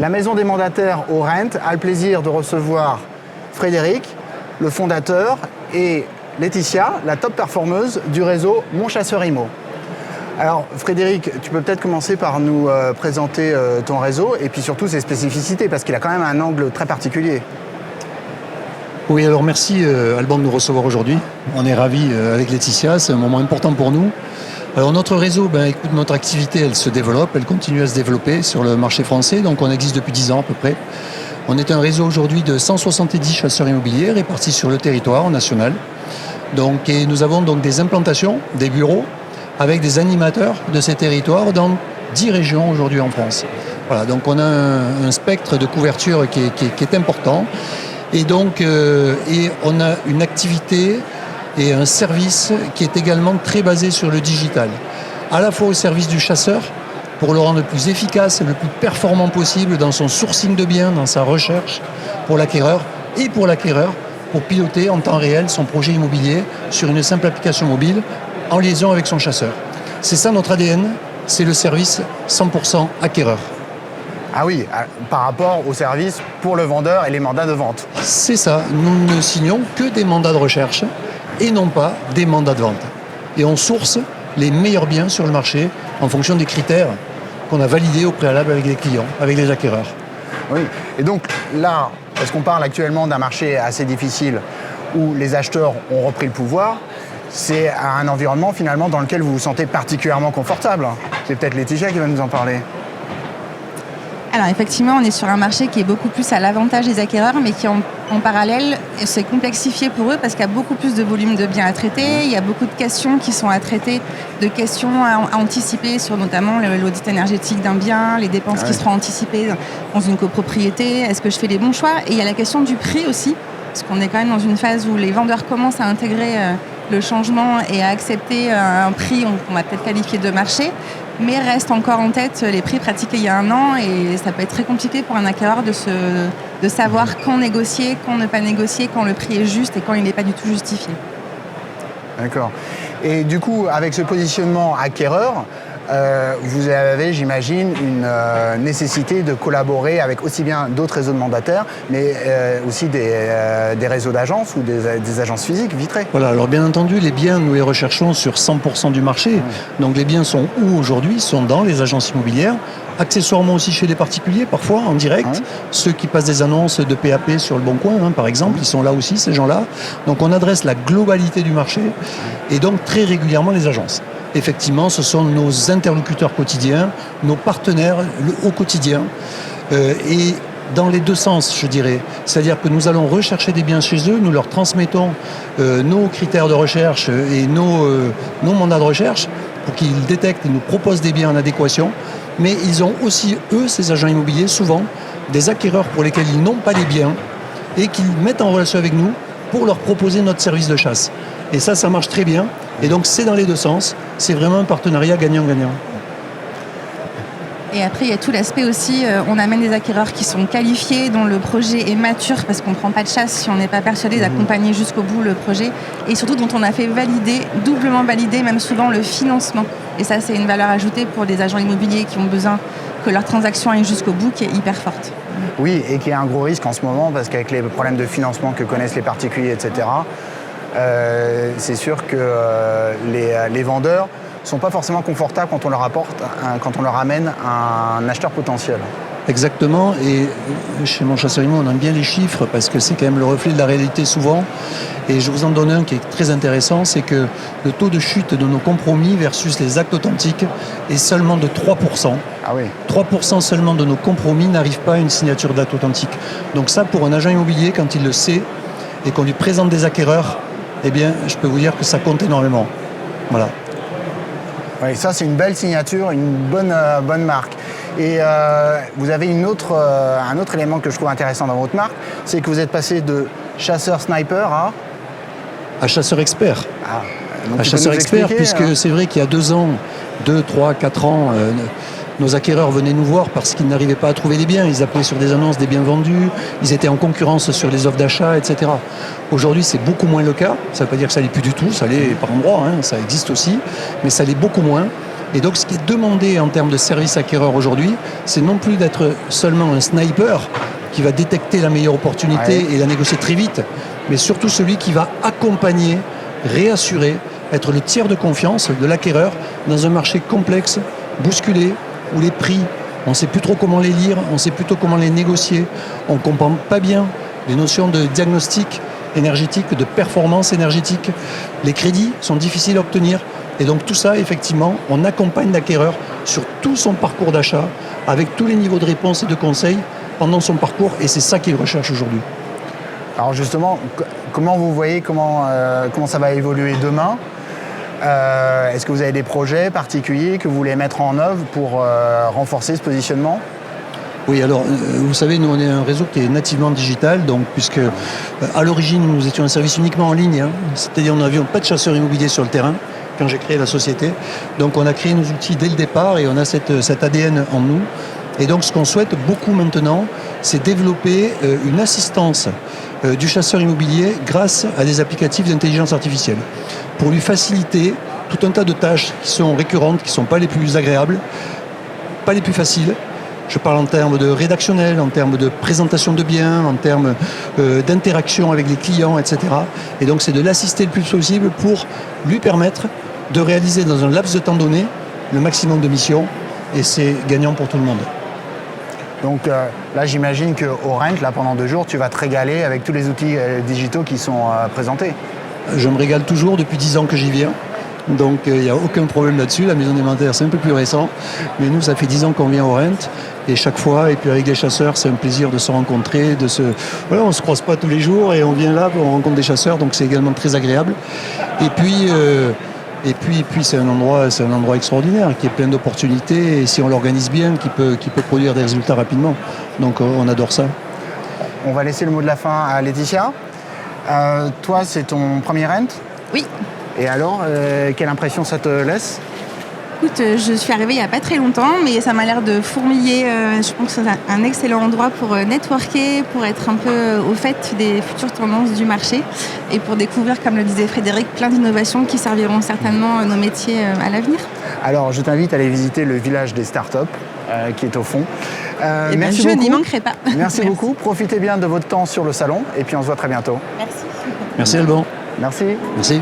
La maison des mandataires au Rent a le plaisir de recevoir Frédéric, le fondateur, et Laetitia, la top performeuse du réseau Mon Chasseur Immo. Alors Frédéric, tu peux peut-être commencer par nous présenter ton réseau et puis surtout ses spécificités, parce qu'il a quand même un angle très particulier. Oui, alors merci Alban de nous recevoir aujourd'hui. On est ravis avec Laetitia, c'est un moment important pour nous. Alors notre réseau, écoute, notre activité, elle se développe, elle continue à se développer sur le marché français, donc on existe depuis 10 ans à peu près. On est un réseau aujourd'hui de 170 chasseurs immobiliers répartis sur le territoire national. Donc, et nous avons donc des implantations, des bureaux, avec des animateurs de ces territoires dans 10 régions aujourd'hui en France. Voilà, donc on a un spectre de couverture qui est important. Et donc, on a une activité et un service qui est également très basé sur le digital. À la fois au service du chasseur, pour le rendre le plus efficace, le plus performant possible dans son sourcing de biens, dans sa recherche pour l'acquéreur, et pour l'acquéreur, pour piloter en temps réel son projet immobilier sur une simple application mobile en liaison avec son chasseur. C'est ça notre ADN, c'est le service 100% acquéreur. Ah oui, par rapport au service pour le vendeur et les mandats de vente. C'est ça, nous ne signons que des mandats de recherche et non pas des mandats de vente. Et on source les meilleurs biens sur le marché en fonction des critères qu'on a validés au préalable avec les clients, avec les acquéreurs. Oui, et donc là, parce qu'on parle actuellement d'un marché assez difficile où les acheteurs ont repris le pouvoir, c'est un environnement finalement dans lequel vous vous sentez particulièrement confortable. C'est peut-être Laetitia qui va nous en parler. Alors effectivement, on est sur un marché qui est beaucoup plus à l'avantage des acquéreurs, mais qui en parallèle s'est complexifié pour eux parce qu'il y a beaucoup plus de volume de biens à traiter, il y a beaucoup de questions qui sont à traiter, de questions à anticiper sur notamment l'audit énergétique d'un bien, les dépenses qui seront anticipées dans une copropriété, est-ce que je fais les bons choix? Et il y a la question du prix aussi, parce qu'on est quand même dans une phase où les vendeurs commencent à intégrer le changement et à accepter un prix qu'on va peut-être qualifier de marché, mais restent encore en tête les prix pratiqués il y a un an et ça peut être très compliqué pour un acquéreur de savoir quand négocier, quand ne pas négocier, quand le prix est juste et quand il n'est pas du tout justifié. D'accord. Et du coup, avec ce positionnement acquéreur, vous avez, j'imagine, une nécessité de collaborer avec aussi bien d'autres réseaux de mandataires, mais aussi des réseaux d'agences ou des agences physiques vitrées. Voilà, alors bien entendu, les biens, nous les recherchons sur 100% du marché. Donc les biens sont où aujourd'hui? Sont dans les agences immobilières, accessoirement aussi chez les particuliers, parfois en direct. Ceux qui passent des annonces de PAP sur le Bon Coin, par exemple, ils sont là aussi, ces gens-là. Donc on adresse la globalité du marché et donc très régulièrement les agences. Effectivement, ce sont nos interlocuteurs quotidiens, nos partenaires au quotidien, et dans les deux sens, je dirais. C'est-à-dire que nous allons rechercher des biens chez eux, nous leur transmettons nos critères de recherche et nos mandats de recherche pour qu'ils détectent et nous proposent des biens en adéquation. Mais ils ont aussi, eux, ces agents immobiliers, souvent des acquéreurs pour lesquels ils n'ont pas les biens et qu'ils mettent en relation avec nous pour leur proposer notre service de chasse. Et ça marche très bien. Et donc, c'est dans les deux sens. C'est vraiment un partenariat gagnant-gagnant. Et après, il y a tout l'aspect aussi, on amène des acquéreurs qui sont qualifiés, dont le projet est mature, parce qu'on ne prend pas de chasse si on n'est pas persuadé d'accompagner jusqu'au bout le projet. Et surtout, dont on a fait valider, doublement valider, même souvent le financement. Et ça, c'est une valeur ajoutée pour des agents immobiliers qui ont besoin que leur transaction aille jusqu'au bout, qui est hyper forte. Oui, et qui est un gros risque en ce moment, parce qu'avec les problèmes de financement que connaissent les particuliers, etc., c'est sûr que les vendeurs ne sont pas forcément confortables quand on leur amène un acheteur potentiel. Exactement, et chez Mon Chasseur Immo, on aime bien les chiffres parce que c'est quand même le reflet de la réalité souvent. Et je vous en donne un qui est très intéressant, c'est que le taux de chute de nos compromis versus les actes authentiques est seulement de 3%. Ah oui. 3% seulement de nos compromis n'arrivent pas à une signature d'acte authentique. Donc ça, pour un agent immobilier, quand il le sait et qu'on lui présente des acquéreurs, eh bien, je peux vous dire que ça compte énormément. Voilà. Oui, ça c'est une belle signature, une bonne marque. Et vous avez un autre élément que je trouve intéressant dans votre marque, c'est que vous êtes passé de chasseur sniper à chasseur expert. À chasseur expert, puisque c'est vrai qu'il y a 2 ans, 2, 3, 4 ans, nos acquéreurs venaient nous voir parce qu'ils n'arrivaient pas à trouver les biens. Ils appelaient sur des annonces des biens vendus, ils étaient en concurrence sur les offres d'achat, etc. Aujourd'hui, c'est beaucoup moins le cas. Ça ne veut pas dire que ça l'est plus du tout, ça l'est par endroits, ça existe aussi, mais ça l'est beaucoup moins. Et donc ce qui est demandé en termes de service acquéreur aujourd'hui, c'est non plus d'être seulement un sniper qui va détecter la meilleure opportunité et la négocier très vite, mais surtout celui qui va accompagner, réassurer, être le tiers de confiance de l'acquéreur dans un marché complexe, bousculé, où les prix, on ne sait plus trop comment les lire, on ne sait plutôt comment les négocier, on ne comprend pas bien les notions de diagnostic énergétique, de performance énergétique. Les crédits sont difficiles à obtenir. Et donc tout ça, effectivement, on accompagne l'acquéreur sur tout son parcours d'achat, avec tous les niveaux de réponse et de conseils pendant son parcours, et c'est ça qu'il recherche aujourd'hui. Alors justement, comment vous voyez comment ça va évoluer demain ? Est-ce que vous avez des projets particuliers que vous voulez mettre en œuvre pour renforcer ce positionnement ? Oui, alors vous savez, nous on est un réseau qui est nativement digital, donc puisque à l'origine nous étions un service uniquement en ligne, c'est-à-dire nous n'avions pas de chasseurs immobiliers sur le terrain quand j'ai créé la société. Donc on a créé nos outils dès le départ et on a cet ADN en nous. Et donc ce qu'on souhaite beaucoup maintenant, c'est développer une assistance du chasseur immobilier grâce à des applicatifs d'intelligence artificielle pour lui faciliter tout un tas de tâches qui sont récurrentes, qui ne sont pas les plus agréables, pas les plus faciles. Je parle en termes de rédactionnel, en termes de présentation de biens, en termes d'interaction avec les clients, etc. Et donc c'est de l'assister le plus possible pour lui permettre de réaliser dans un laps de temps donné le maximum de missions, et c'est gagnant pour tout le monde. Donc là, j'imagine qu'au Rent, là, pendant 2 jours, tu vas te régaler avec tous les outils digitaux qui sont présentés. Je me régale toujours depuis 10 ans que j'y viens. Donc il n'y a aucun problème là-dessus. La maison alimentaire, c'est un peu plus récent. Mais nous, ça fait 10 ans qu'on vient au Rent. Et chaque fois, et puis avec les chasseurs, c'est un plaisir de se rencontrer. Voilà, on ne se croise pas tous les jours et on vient là, on rencontre des chasseurs. Donc c'est également très agréable. Et puis c'est un endroit extraordinaire, qui est plein d'opportunités. Et si on l'organise bien, qui peut produire des résultats rapidement. Donc on adore ça. On va laisser le mot de la fin à Laetitia. Toi, c'est ton premier Rent ? Oui. Et alors, quelle impression ça te laisse ? Écoute, je suis arrivée il n'y a pas très longtemps, mais ça m'a l'air de fourmiller. Je pense que c'est un excellent endroit pour networker, pour être un peu au fait des futures tendances du marché et pour découvrir, comme le disait Frédéric, plein d'innovations qui serviront certainement nos métiers à l'avenir. Alors, je t'invite à aller visiter le village des startups qui est au fond. Merci beaucoup. Je n'y manquerai pas. Merci beaucoup. Profitez bien de votre temps sur le salon et puis on se voit très bientôt. Merci. Merci Alban. Merci. Merci.